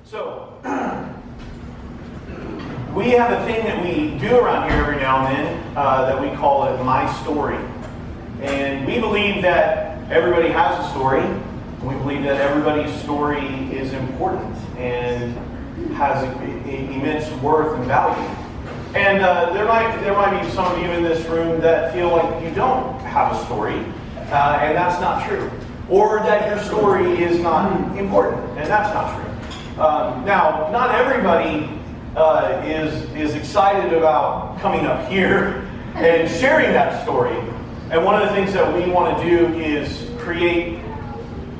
So, we have a thing that we do around here every now and then that we call it My Story. And we believe that everybody has a story. We believe that everybody's story is important and has immense worth and value. And there might be some of you in this room that feel like you don't have a story, and that's not true. Or that your story is not important, and that's not true. Now, not everybody is excited about coming up here and sharing that story. And one of the things that we want to do is create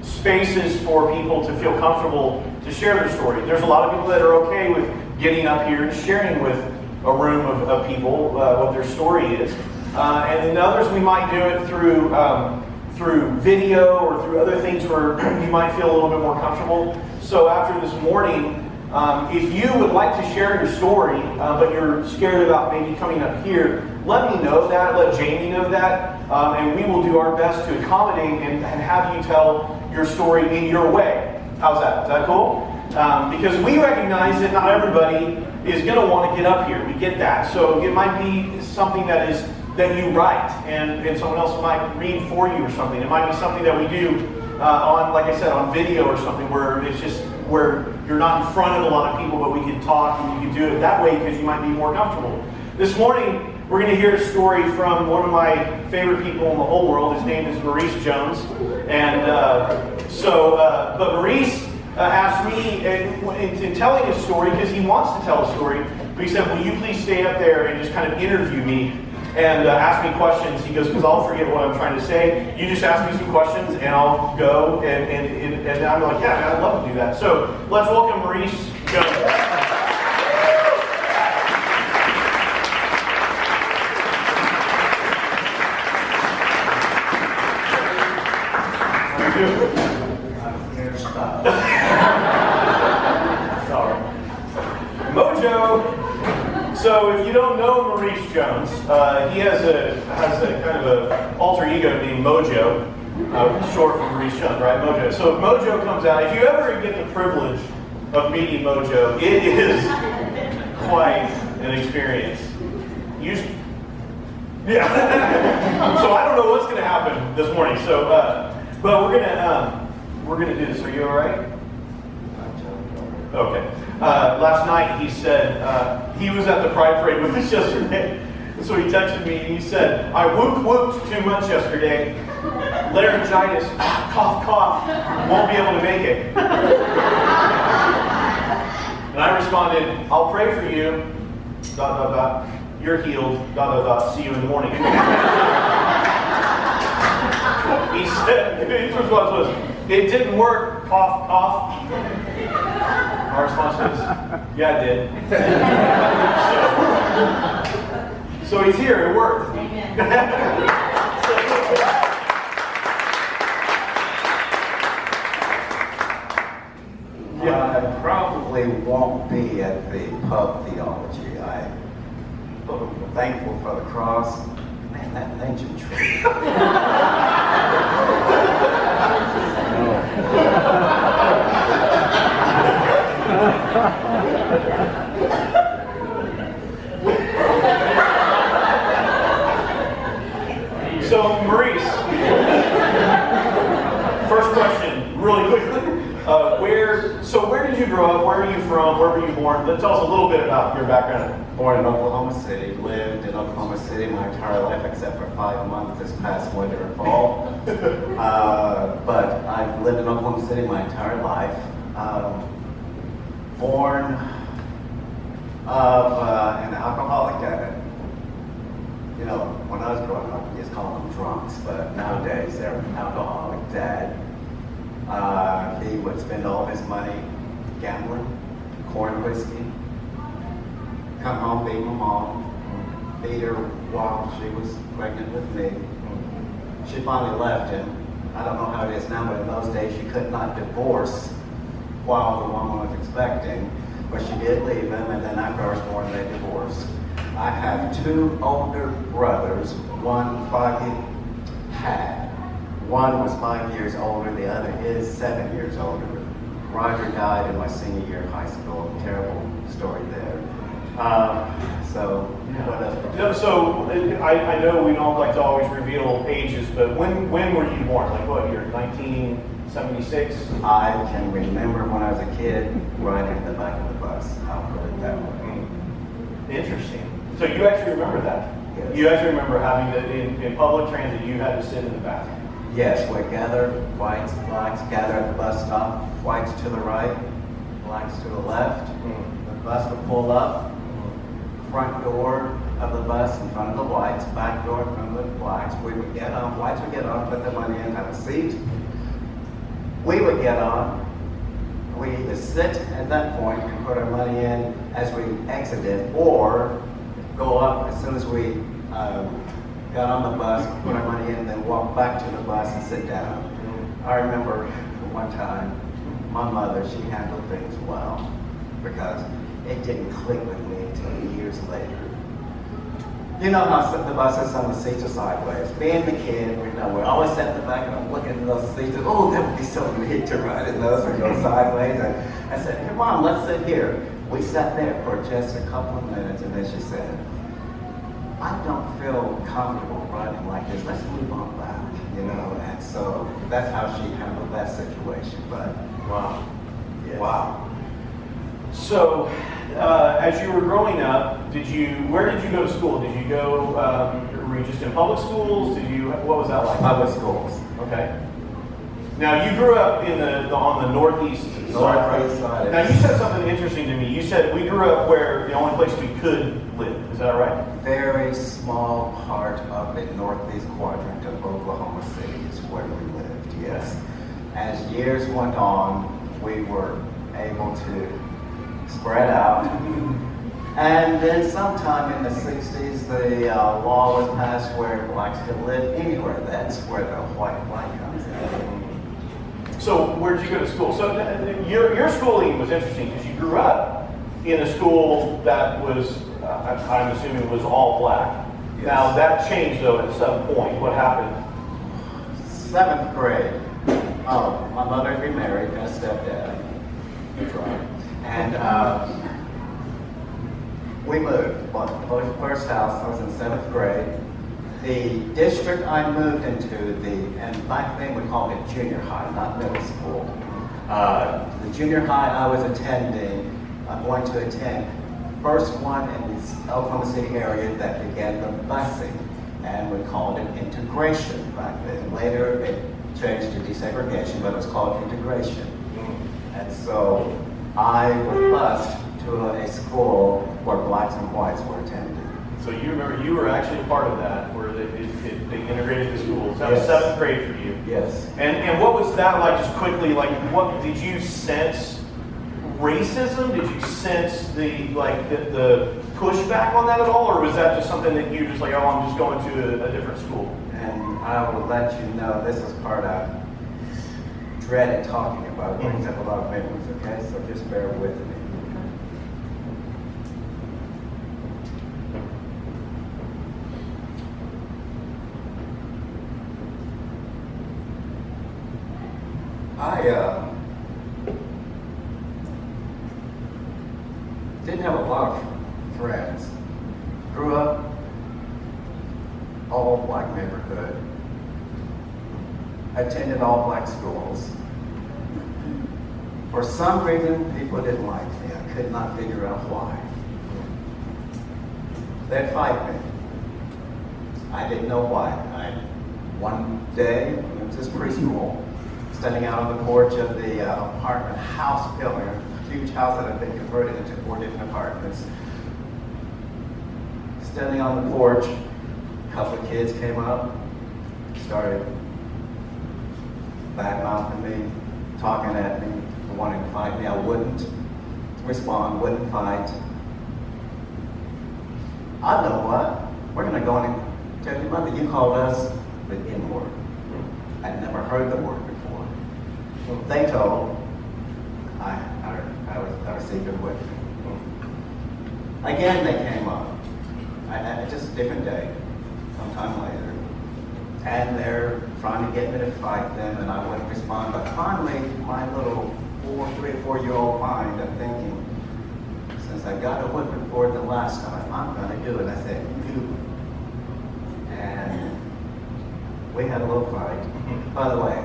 spaces for people to feel comfortable to share their story. There's a lot of people that are okay with getting up here and sharing with a room of people what their story is. And then others, we might do it through video or through other things where you might feel a little bit more comfortable. So after this morning, if you would like to share your story, but you're scared about maybe coming up here, let me know that, let Jamie know that, and we will do our best to accommodate and have you tell your story in your way. How's that? Is that cool? Because we recognize that not everybody is going to want to get up here. We get that. So it might be something that you write and someone else might read for you or something. It might be something that we do on, like I said, on video or something where it's just where you're not in front of a lot of people, but we can talk and you can do it that way because you might be more comfortable. This morning, we're going to hear a story from one of my favorite people in the whole world. His name is Maurice Jones. And but Maurice asked me in telling his story, because he wants to tell a story, but he said, will you please stay up there and just kind of interview me and ask me questions? He goes, because I'll forget what I'm trying to say. You just ask me some questions and I'll go. And I'm like, yeah, man, I'd love to do that. So let's welcome Maurice Jones. Sorry. Mojo. So if you don't know Maurice Jones, he has a kind of a alter ego named Mojo, short for Maurice Jones, right? Mojo. So if Mojo comes out, if you ever get the privilege of meeting Mojo, it is quite an experience. Yeah. So I don't know what's going to happen this morning. So, but we're gonna do this. Are you all right? Okay. Last night he said he was at the Pride Parade with us yesterday. So he texted me and he said, I whooped too much yesterday. Laryngitis, cough, won't be able to make it. And I responded, I'll pray for you, ... You're healed, ... See you in the morning. He said, his response was, it didn't work, cough. Our response was, yeah, it did. So he's here, it worked. I probably won't be at the pub theology. I'm thankful for the cross. Man, that lynching tree. So, Maurice, first question, really quickly. Where did you grow up? Where are you from? Where were you born? Tell us a little bit about your background. Born in Oklahoma City, lived in Oklahoma City my entire life except for 5 months this past winter and fall. But I've lived in Oklahoma City my entire life. Born of an alcoholic. When I was growing up, we used to call them drunks, but nowadays they're an alcoholic dad. He would spend all of his money gambling, corn whiskey, come home, beat my mom, beat her while she was pregnant with me. She finally left him. I don't know how it is now, but in those days you could not divorce while the woman was expecting. But she did leave him, and then after I was born, they divorced. I have 2 older brothers, one was 5 years older, the other is 7 years older. Roger died in my senior year of high school. Terrible story there. What else? No, so I know we don't like to always reveal ages, but when were you born? Like what year? 1976? I can remember when I was a kid riding in the back of the bus. I'll put it that way. Interesting. So you actually remember that? Yes. You actually remember having to, in public transit, you had to sit in the back? Yes, we gather, whites, blacks gather at the bus stop, whites to the right, blacks to the left. The bus would pull up, front door of the bus in front of the whites, back door in front of the blacks. We would get on, whites would get on, put their money in, have a seat. We would get on. We either sit at that point and put our money in as we exited, or go up as soon as we got on the bus, put our money in, then walk back to the bus and sit down. I remember one time, my mother, she handled things well, because it didn't click with me until years later. You know how the buses, some of the seats are sideways. Being the kid, we're always sat in the back and I'm looking at those seats, and oh, that would be so neat to ride in those and go sideways. And I said, hey Mom, let's sit here. We sat there for just a couple of minutes, and then she said, I don't feel comfortable riding like this. Let's move on back, you know. And so that's how she handled that situation. But Wow. yes. Wow. So, as you were growing up, where did you go to school? Did you go, were you just in public schools? What was that like? Public schools. Okay. Now, you grew up on the northeast side, right? Northeast side. Now, you said something interesting to me. You said we grew up where the only place we could live. Is that right? Very small part of the northeast quadrant of Oklahoma City is where we lived, yes. As years went on, we were able to spread out. And then sometime in the 60s, the law was passed where blacks could live anywhere. That's where the white flag comes in. So where did you go to school? So your schooling was interesting because you grew up in a school that was, I'm assuming, was all black. Yes. Now that changed though at some point. What happened? 7th grade. Oh, my mother had remarried, got a stepdad. That's right. And we moved. Bought the first house. I was in 7th grade. The district I moved into, and back then we called it junior high, not middle school. The junior high I was attending, I'm going to attend, first one in the Oklahoma City area that began the busing, and we called it integration back then. Later it changed to desegregation, but it was called integration. And so I was bused to a school where blacks and whites were attending. So you remember you were actually a part of that, where they integrated the schools. That was Yes. 7th grade for you. Yes. And what was that like? Just quickly, like, what did you sense? Racism? Did you sense the pushback on that at all, or was that just something that you just like, oh, I'm just going to a different school? And I will let you know, this is part I dreaded talking about. It brings up a lot of memories, okay? So just bear with me. I didn't have a lot of friends. Grew up all black neighborhood. Attended all black schools. For some reason, people didn't like me. I could not figure out why. They'd fight me. I didn't know why. One day, it was just preschool, standing out on the porch of the apartment house building, a huge house that had been converted into 4 different apartments. Standing on the porch, a couple of kids came up, started bad-mouthing me, talking at me, wanting to fight me. I wouldn't respond, wouldn't fight. I know what, we're gonna go in and tell your mother you called us the N-word. I'd never heard the word before. They told, I received it with me. Again, they came up. Just a different day, sometime later. And they're trying to get me to fight them, and I wouldn't respond. But finally, my little 3 or 4-year-old mind, I'm thinking, since I got a whipping for it the last time, I'm going to do it. I said, you. And we had a little fight. By the way,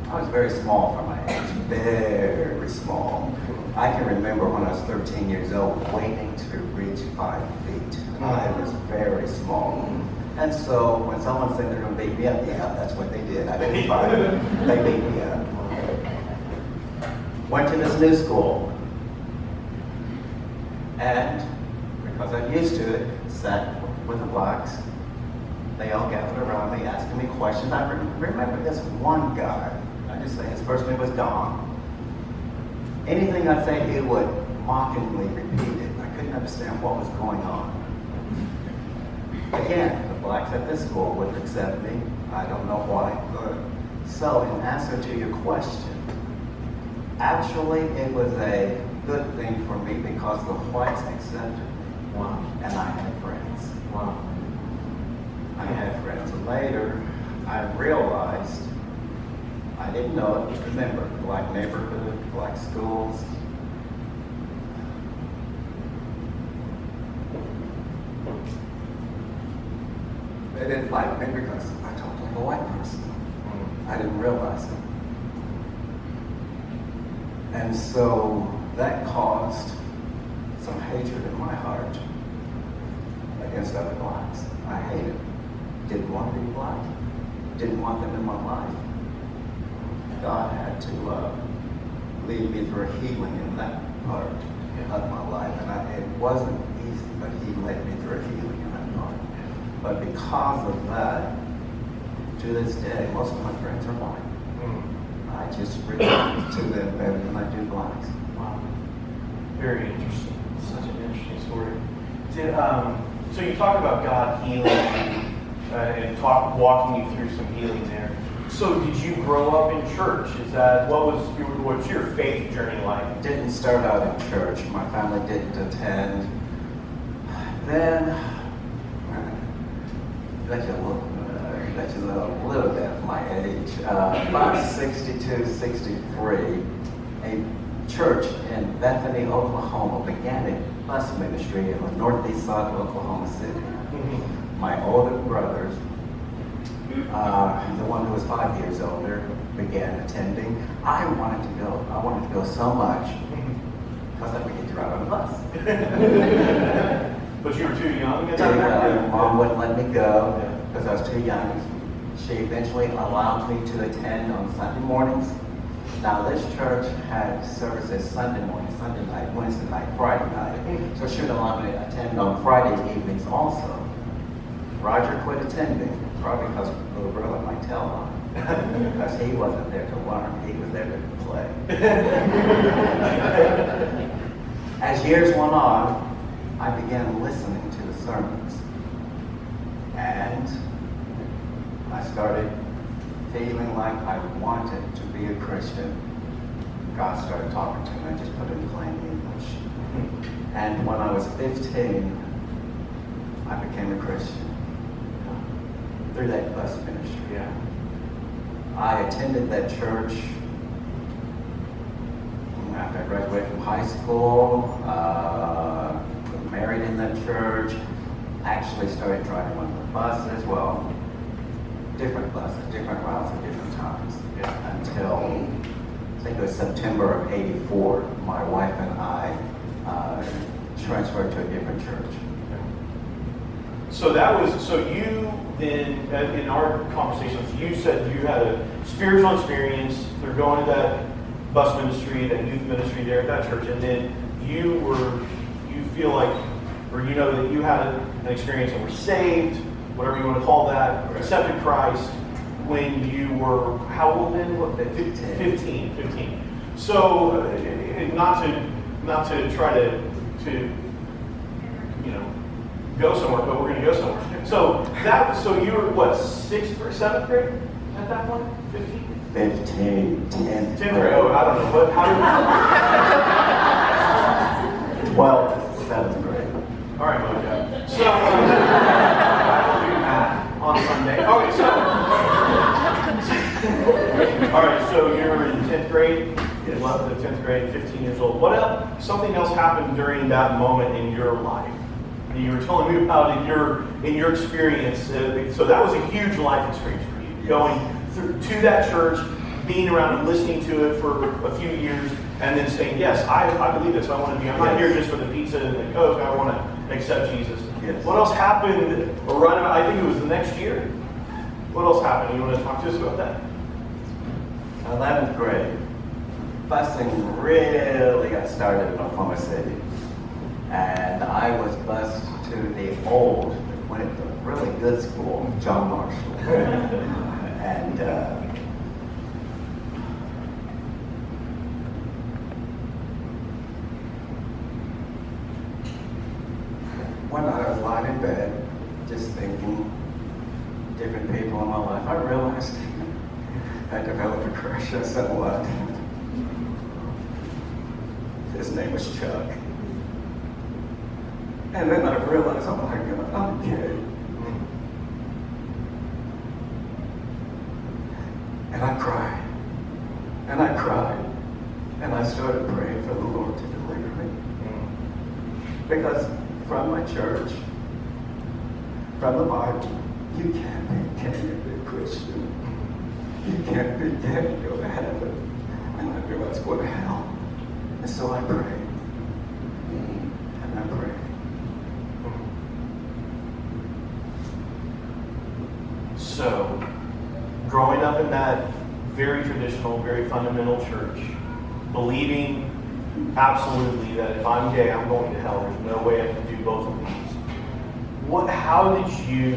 I was very small for my age, very small. I can remember when I was 13 years old waiting to reach 5 feet. I was very small. And so when someone said they're going to beat me up, yeah, that's what they did. I didn't fight. They beat me up. Went to this new school. And because I'm used to it, sat with the blacks. They all gathered around me, asking me questions. I remember this one guy. I just say his first name was Don. Anything I say, he would mockingly repeat it. I couldn't understand what was going on. Again, the blacks at this school wouldn't accept me. I don't know why. So, in answer to your question, actually, it was a good thing for me because the whites accepted me. Wow. And I had friends. Wow. I had friends. Later, I realized, I didn't know it. Remember, black neighborhood, black schools. They didn't like me because I talked like a white person. I didn't realize it. And so that caused some hatred in my heart against other blacks. I hated them. Didn't want to be black. Didn't want them in my life. God had to lead me through a healing in that part of my life. And it wasn't easy, but he led me through a healing in that part. But because of that, to this day, most of my friends are white. I just relate to them better than I do blacks. Wow. Very interesting. Such an interesting story. So you talked about God healing and walking you through some healing there. So did you grow up in church? What's your faith journey like? Didn't start out in church. My family didn't attend. Then, let you know a little bit of my age. About 62, 63, a church in Bethany, Oklahoma began a bus ministry in the northeast side of Oklahoma City. My older brothers, the one who was 5 years older, began attending. I wanted to go so much because I could get to ride on the bus. But you were too young at Too that young. time? Mom wouldn't let me go because I was too young. She eventually allowed me to attend on Sunday mornings. Now this church had services Sunday morning, Sunday night, Wednesday night, Friday night. So she would allow me to attend on Friday evenings also. Roger quit attending, probably because little brother might tell on him. Because he wasn't there to learn, he was there to play. As years went on, I began listening to the sermons. And I started feeling like I wanted to be a Christian. God started talking to me. I just put it in plain English. And when I was 15, I became a Christian through that bus ministry. Yeah. I attended that church after I graduated from high school. Got married in that church. Actually started driving one of the buses. Well, different buses, different routes at different times. Yeah. Until I think it was September of '84, my wife and I transferred to a different church. So you then, in our conversations, you said you had a spiritual experience through going to that bus ministry, that youth ministry there at that church, and then you feel like, or you know that you had an experience and were saved, whatever you want to call that, or accepted Christ when you were, how old then? What, 15. So, not to try to go somewhere, but we're going to go somewhere. So you were what, 6th or 7th grade at that point? 15? 10th grade. Oh, I don't know. What? How did 12th, 7th grade. All right, Mojo. So I will do math on Sunday. Okay, all right. So you're in 10th grade. Yes. The 10th grade, 15 years old. What else? Something else happened during that moment in your life that you were telling me about in your experience. So that was a huge life experience for you, Yes. going through to that church, being around and listening to it for a few years, and then saying, yes, I believe this. I want to be. I'm not here just for the pizza and the Coke. I want to accept Jesus. Yes. What else happened? Right about, I think it was the next year. What else happened? You want to talk to us about that? 11th grade. Busing really got started in Oklahoma City. And I was bused to the old, when it was a really good school, John Marshall. And one night I was lying in bed, just thinking, different people in my life. I realized I developed a crush on someone. His name was Chuck. And then I realized, oh my God, I'm gay. And I cried. And I cried. And I started praying for the Lord to deliver me. Because from my church, from the Bible, you can't be gay and be a Christian. You can't be gay and go to heaven. And I knew I was going to hell. And so I prayed. And I prayed. So, growing up in that very traditional, very fundamental church, believing absolutely that if I'm gay, I'm going to hell. There's no way I can do both of these. How did you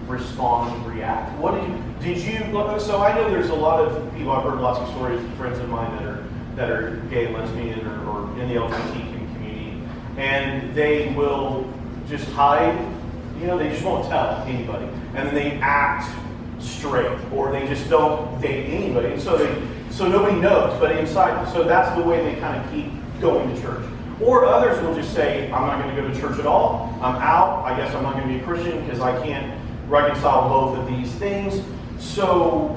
respond and react? So I know there's a lot of people, I've heard lots of stories, friends of mine that are gay, lesbian, or in the LGBT community, and they will just hide, they just won't tell anybody, and then they act straight, or they just don't date anybody, and so nobody knows, but inside, so that's the way they kind of keep going to church. Or others will just say, I'm not going to go to church at all, I'm out, I guess I'm not going to be a Christian because I can't reconcile both of these things. So,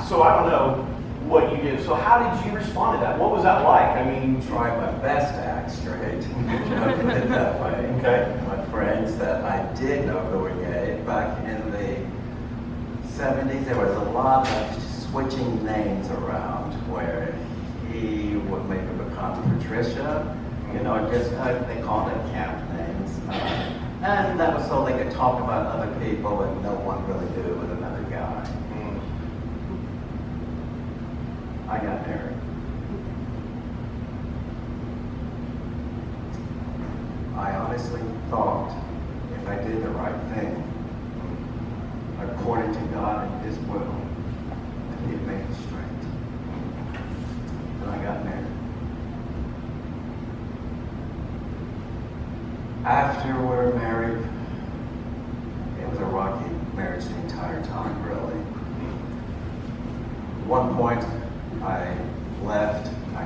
so I don't know what you did. So how did you respond to that? What was that like? I mean, Try my best to act straight. Put it that way. Okay. My friends that I did know who were gay, back in the 70s, there was a lot of switching names around where he would maybe become Patricia, just they called it camp names. And that was so they could talk about other people and no one really knew it was another guy. I got married. I honestly thought if I did the right thing, according to God and His will, that He'd make it straight. And I got married. After we were married, it was a rocky marriage the entire time, really. At one point, I left. I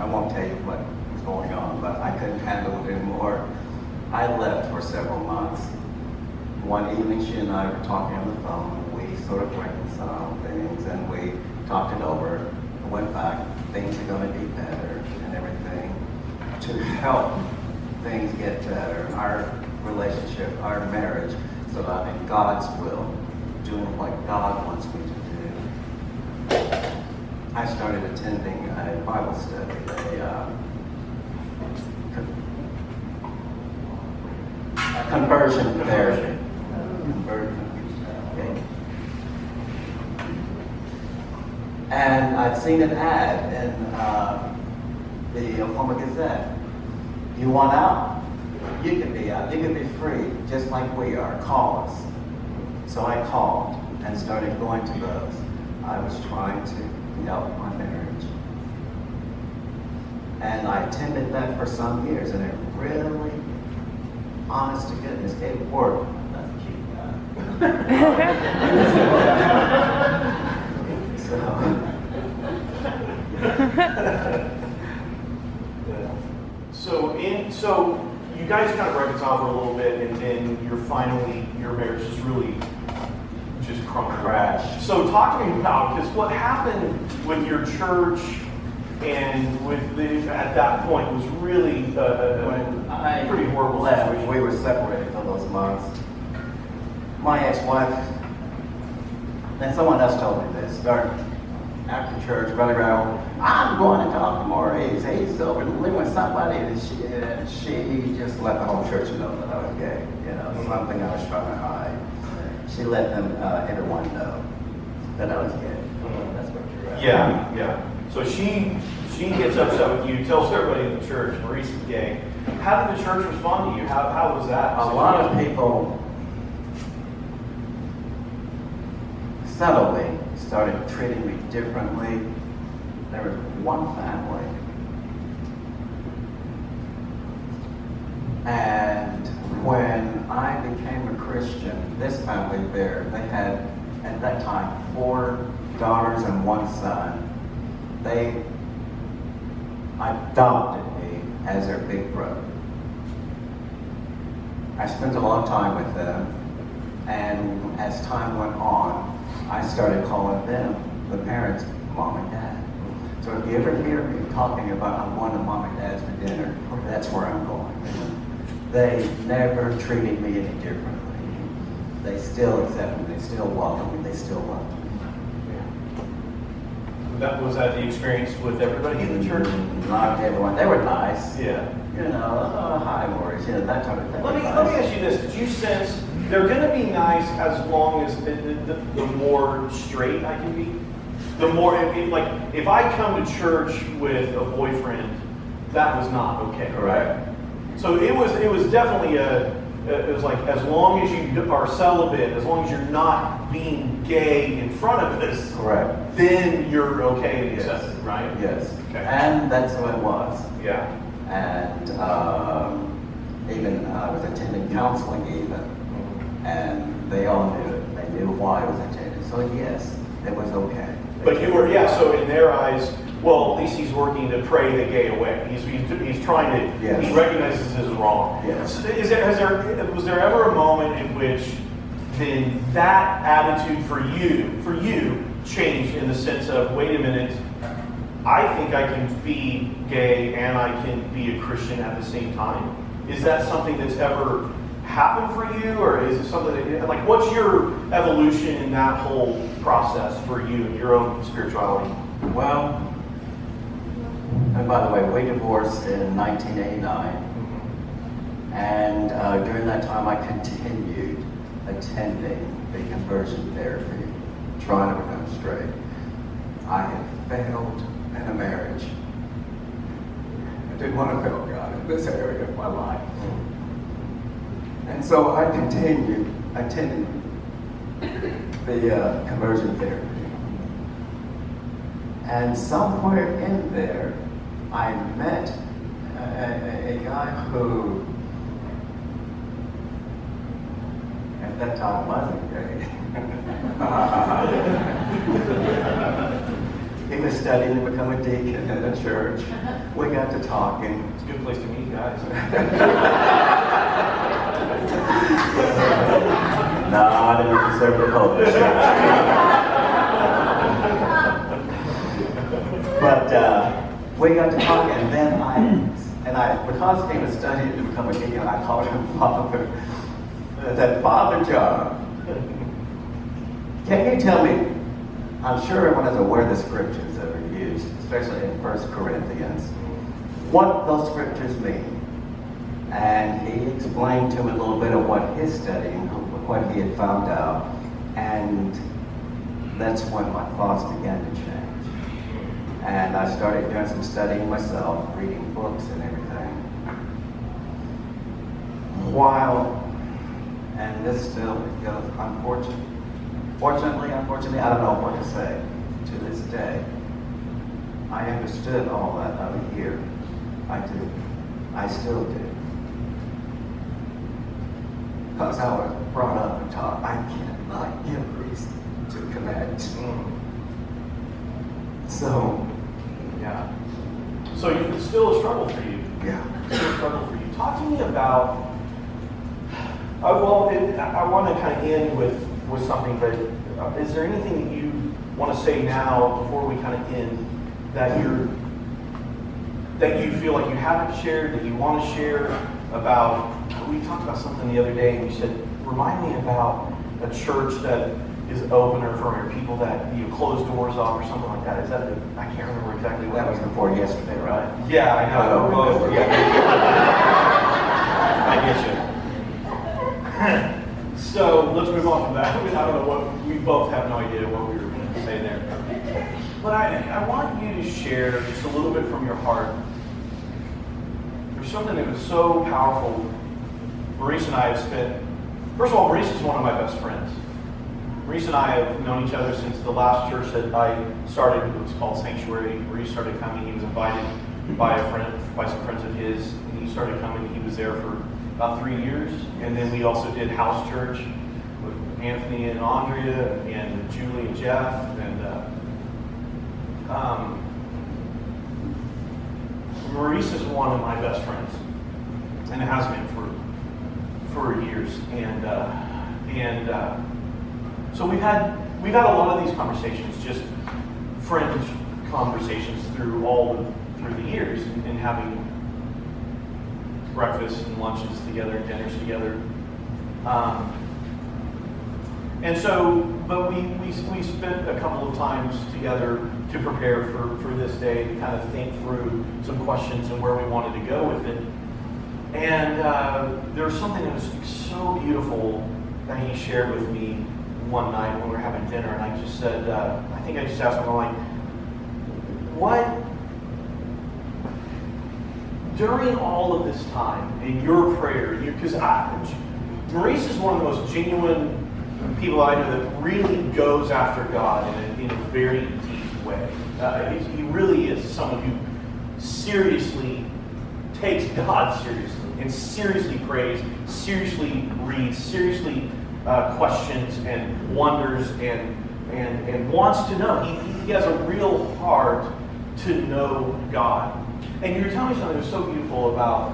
won't tell you what was going on, but I couldn't handle it anymore. I left for several months. One evening, she and I were talking on the phone. We sort of reconciled things, and we talked it over. I went back. Things are going to be better and everything. To help things get better, our relationship, our marriage, so that in God's will, doing what God wants me to do. I started attending a Bible study, a conversion therapy. Okay. And I'd seen an ad in the Oklahoma Gazette. You want out? You can be out. You can be free, just like we are. Call us. So I called and started going to those. I was trying to help my marriage. And I attended that for some years, and it really, honest to goodness, it worked. That's a cute guy. So you guys kind of reconcile for a little bit, and then your marriage just really just crumbled. Crash. So talk to me about, because what happened with your church and with at that point was really When I pretty horrible left, situation. we were separated for those months. My ex-wife, and someone else told me this, after church, running around, I'm going to talk to Maurice. He's over living with somebody, and she just let the whole church know that I was gay. You know, something I was trying to hide. She let them, everyone know that I was gay. That's what you're at. Yeah. So she gets upset with you, tells everybody in the church, Maurice is gay. How did the church respond to you? How was that? A lot of people subtly started treating me differently. There was one family, and when I became a Christian, this family there, they had at that time 4 daughters and 1 son. They adopted me as their big brother. I spent a long time with them, and as time went on, I started calling them, the parents, Mom and Dad. So if you ever hear me talking about I'm going to Mom and Dad's for dinner, that's where I'm going. They never treated me any differently. They still accepted me, they still welcomed me, they still loved me. Was that the experience with everybody in the church? Not everyone. They were nice. Yeah. You know, oh, hi, Maurice, you know, that type of thing. Let me ask you this. Did you sense they're going to be nice as long as the more straight I can be? The more, like, if I come to church with a boyfriend, that was not okay. Correct. So it was definitely it was like, as long as you are celibate, as long as you're not being gay in front of us, Correct. then you're okay and Yes. accepted, right? Yes. Okay. And that's what it was. Yeah. And even I was attending counseling even, and they all knew it. They knew why I was attending. So yes, it was okay. But you were, so in their eyes, well, at least he's working to pray the gay away. He's trying to, Yes. he recognizes this is wrong. Yes. Was there ever a moment in which then that attitude for you changed in the sense of, wait a minute, I think I can be gay and I can be a Christian at the same time? Is that something that's ever happened for you, or is it something that, like, what's your evolution in that whole process for you and your own spirituality? Well, and by the way, we divorced in 1989, and during that time I continued attending the conversion therapy, trying to become straight. I had failed in a marriage. I didn't want to fail God in this area of my life. And so I continued attending the conversion therapy. And somewhere in there, I met a guy who, at that time, wasn't gay. He was studying to become a deacon in a church. We got to talking. It's a good place to meet guys. Not in a conservative culture. But we got to talking, and then because he was studying to become a deacon, I called him Father. I said, Father John, can you tell me, I'm sure everyone is aware of the scriptures that are used, especially in 1 Corinthians, what those scriptures mean. And he explained to me a little bit of what his studying, what he had found out, and that's when my thoughts began to change. And I started doing some studying myself, reading books and everything. And this still goes, unfortunately, I don't know what to say. To this day, I understood all that over here. I do. I still do. Because I was brought up and taught, I cannot give reason to command. So, yeah. So it's still a struggle for you. Yeah. It's still a struggle for you. Talk to me about, I want to kind of end with something, but is there anything that you want to say now before we kind of end that you feel like you haven't shared, that you want to share about? We talked about something the other day, and you said, remind me about a church that is open, or for people that you close doors off or something like that. Is that I can't remember exactly what That was before yesterday, right? Yeah, I know. I get you. So let's move on from that. I don't know what, we both have no idea what we were going to say there. But I want you to share just a little bit from your heart. There's something that was so powerful. Maurice and I have spent, first of all, Maurice is one of my best friends. Maurice and I have known each other since the last church that I started. It was called Sanctuary. Maurice started coming. He was invited by some friends of his, and he started coming. He was there for about 3 years, and then we also did house church with Anthony and Andrea and Julie and Jeff, and Maurice is one of my best friends, and it has been for years, and so we've had a lot of these conversations, just fringe conversations through the years, and having breakfasts and lunches together, dinners together, and so. But we spent a couple of times together to prepare for this day, to kind of think through some questions and where we wanted to go with it. And there was something that was so beautiful that he shared with me one night when we were having dinner, and I just said, I think I just asked him, I'm like, what, during all of this time, in your prayer, because Maurice is one of the most genuine people I know that really goes after God in a very deep way. He really is someone who seriously takes God seriously, and seriously prays, seriously reads, seriously questions and wonders and wants to know. He has a real heart to know God. And you were telling me something that was so beautiful about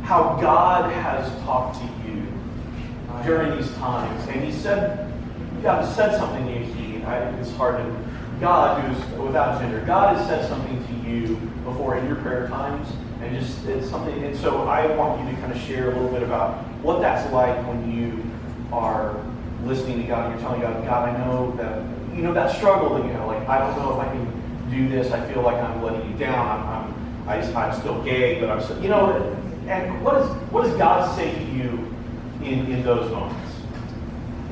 how God has talked to you during these times. And he said, God has said something to you. It's hard to, God, who's without gender, God has said something to you before in your prayer times. And just, it's something, and so I want you to kind of share a little bit about what that's like when you are listening to God and you're telling God, God, I know that, that struggle that you have, like, I don't know if I can do this, I feel like I'm letting you down, I'm still gay, but I'm still, and what does God say to you in those moments?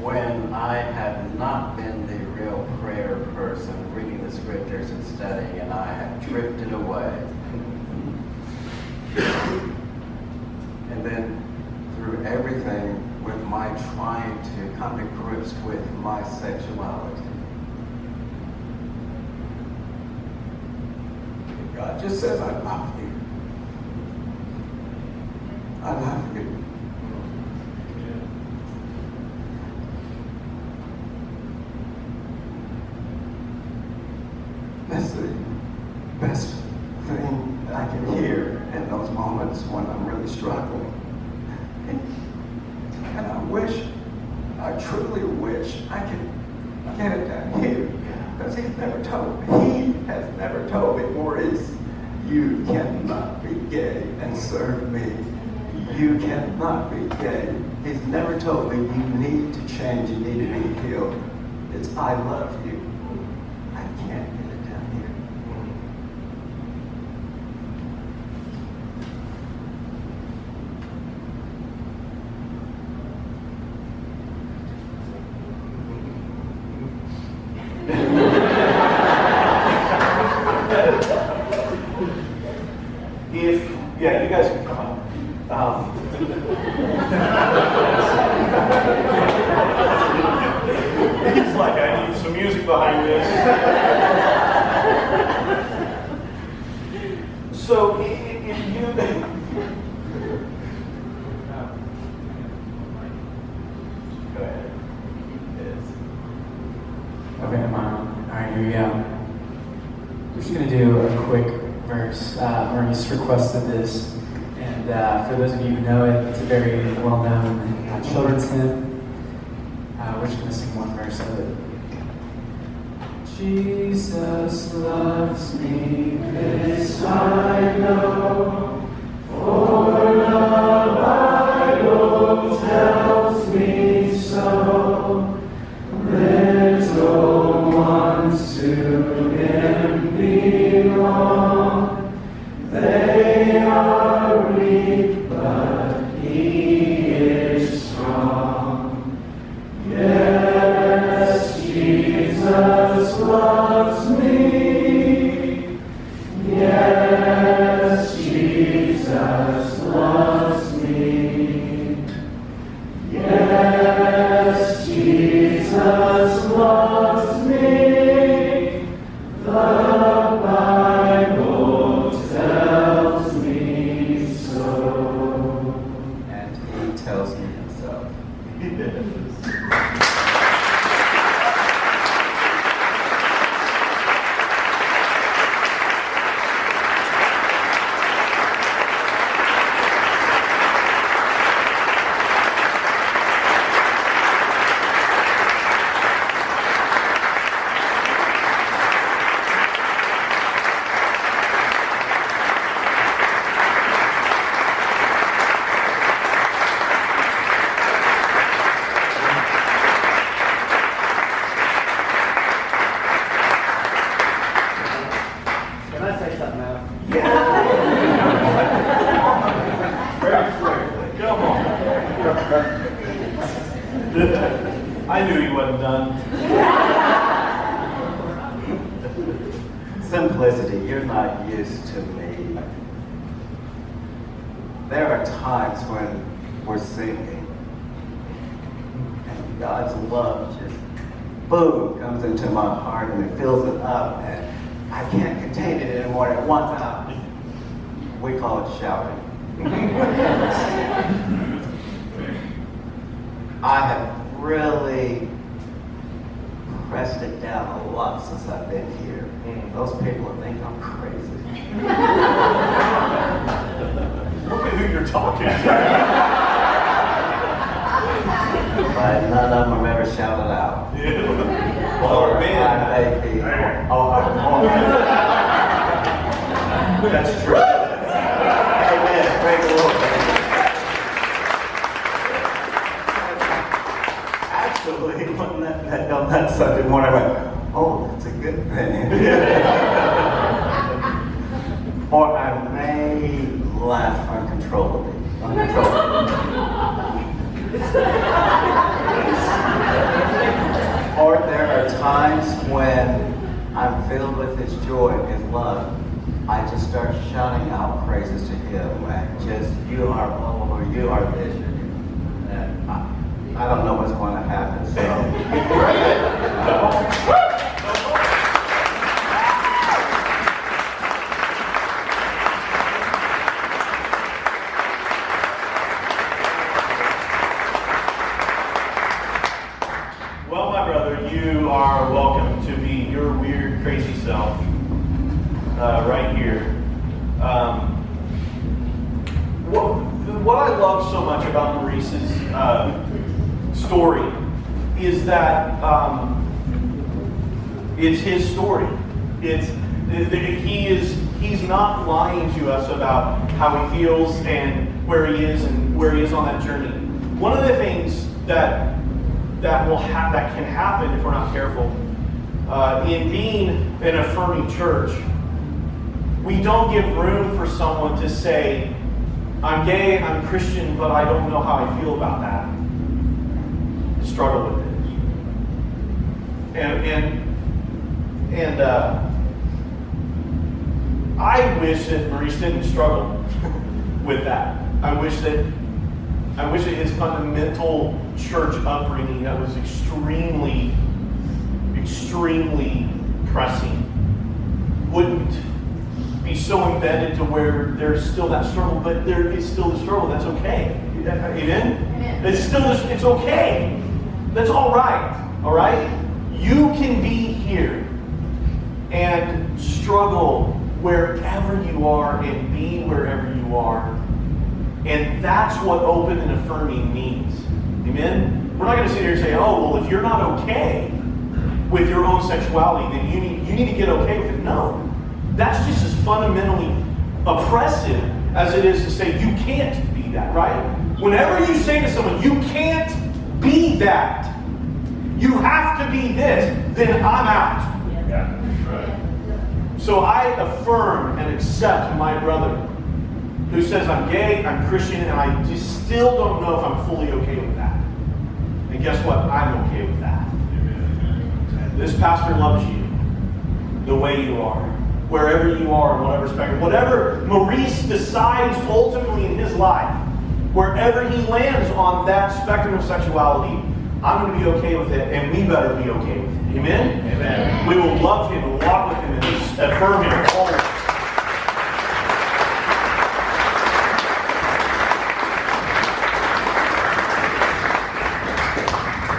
When I have not been the real prayer person, reading the scriptures and studying, and I have drifted away. And then through everything with my trying to come to grips with my sexuality. God just says, I love you. I love you. That's the best thing I can hear in those moments when I'm really struggling. And I truly wish I could get it down here. Because he has never told me, Maurice, you cannot be gay and serve me. You cannot be gay. He's never told me you need to change, you need to be healed. It's I love you. I can't get it down here. You guys can come up. It's like, I need some music behind this. So, if you... Go ahead. Okay, I'm on. Alright, here we go. We're just going to do a quick verse. Maurice requested this, and for those of you who know it, it's a very well-known children's hymn. We're just going to sing one verse. Jesus loves me, this I know, for the Bible tells me so. Little ones to Him belong, they are weak, but He is strong. Yes, Jesus loves me. Yes, Jesus loves me. Yes, Jesus loves me. The Bible tells me so. And He tells me Himself. Can I say something now? Very clearly. Come on. I knew he wasn't done. Simplicity, you're not used to me. There are times when we're singing and God's love just, boom, comes into my heart and it fills it up and I can't contain it anymore. At one time, we call it shouting. I have really pressed it down a lot since I've been here. Those people think I'm crazy. Look at who you're talking to. But none of them have ever shouted out. Oh, man. I may be. That's true. Amen. Praise the Lord. Actually, on that Sunday morning, I went, oh, that's a good thing. Or I may laugh uncontrollably. Or there are times when I'm filled with His joy and His love. I just start shouting out praises to Him. And just, you are Lord, you are this. And I don't know what's going to happen. Well, my brother, you are welcome to be your weird, crazy self right here. What I love so much about Maurice's story is that it's his story. He's not lying to us about how he feels and where he is on that journey. One of the things that can happen if we're not careful in being an affirming church, we don't give room for someone to say, I'm gay, I'm Christian, but I don't know how I feel about that. Struggle with it. And I wish that Maurice didn't struggle with that. I wish that his fundamental church upbringing that was extremely, extremely pressing wouldn't be so embedded to where there's still that struggle, but there is still the struggle. That's okay. Amen? It's okay. That's all right. All right? You can be here and struggle wherever you are and be wherever you are. And that's what open and affirming means. Amen? We're not going to sit here and say, oh, well, if you're not okay, with your own sexuality, then you need to get okay with it. No. That's just as fundamentally oppressive as it is to say you can't be that, right? Whenever you say to someone, you can't be that, you have to be this, then I'm out. Yeah, right. So I affirm and accept my brother who says I'm gay, I'm Christian, and I just still don't know if I'm fully okay with that. And guess what? I'm okay with that. This pastor loves you the way you are, wherever you are, in whatever spectrum. Whatever Maurice decides ultimately in his life, wherever he lands on that spectrum of sexuality, I'm going to be okay with it, and we better be okay with it. Amen? Amen. We will love him and walk with him and affirm him always.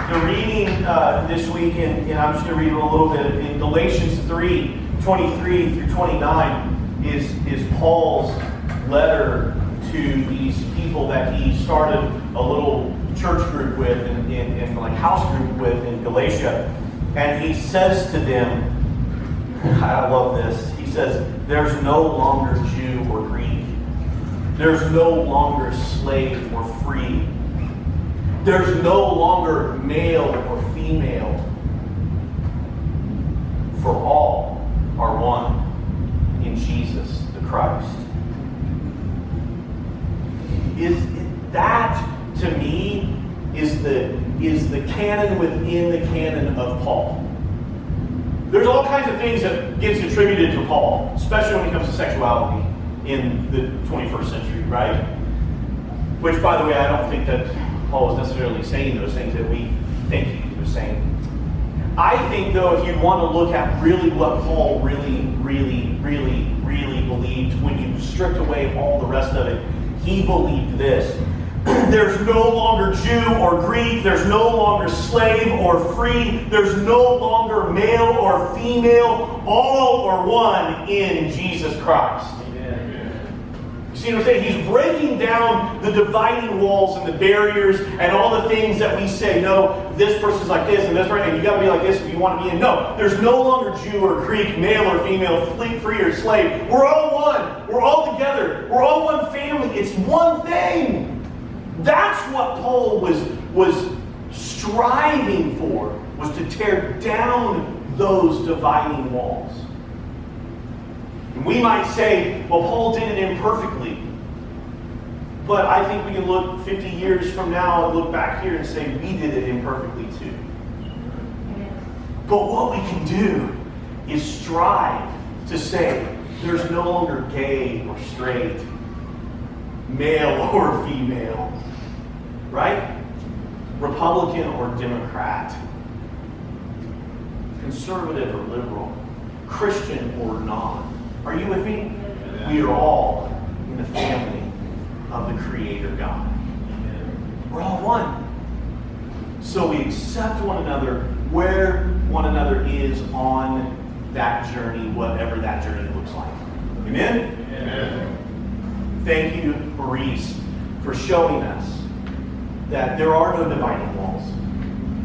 The reading this week, and I'm just going to read a little bit, in Galatians 3:23 through 29 is Paul's letter to these people that he started a little church group with, and like house group with in Galatia. And he says to them, I love this, he says, there's no longer Jew or Greek. There's no longer slave or free. There's no longer male or female. For all are one in Jesus the Christ. That, to me, is the canon within the canon of Paul. There's all kinds of things that gets attributed to Paul, especially when it comes to sexuality in the 21st century, right? Which, by the way, I don't think that Paul was necessarily saying those things that we think he was saying. I think, though, if you want to look at really what Paul really believed, when you stripped away all the rest of it, he believed this. There's no longer Jew or Greek. There's no longer slave or free. There's no longer male or female. All are one in Jesus Christ. You see what I'm saying? He's breaking down the dividing walls and the barriers and all the things that we say, no, this person's like this and this, right? And you got to be like this if you want to be in. No, there's no longer Jew or Greek, male or female, free or slave. We're all one. We're all together. We're all one family. It's one thing. That's what Paul was striving for, was to tear down those dividing walls. And we might say, well, Paul did it imperfectly. But I think we can look 50 years from now and look back here and say we did it imperfectly too. But what we can do is strive to say there's no longer gay or straight, male or female, right? Republican or Democrat, conservative or liberal, Christian or non. Are you with me? We are all in the family of the Creator God. We're all one. So we accept one another where one another is on that journey, whatever that journey looks like. Amen? Amen. Thank you, Maurice, for showing us that there are no dividing walls,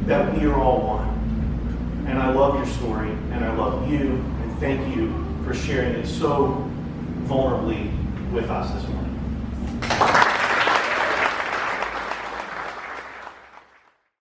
that we are all one. And I love your story, and I love you, and thank you for sharing it so vulnerably with us this morning.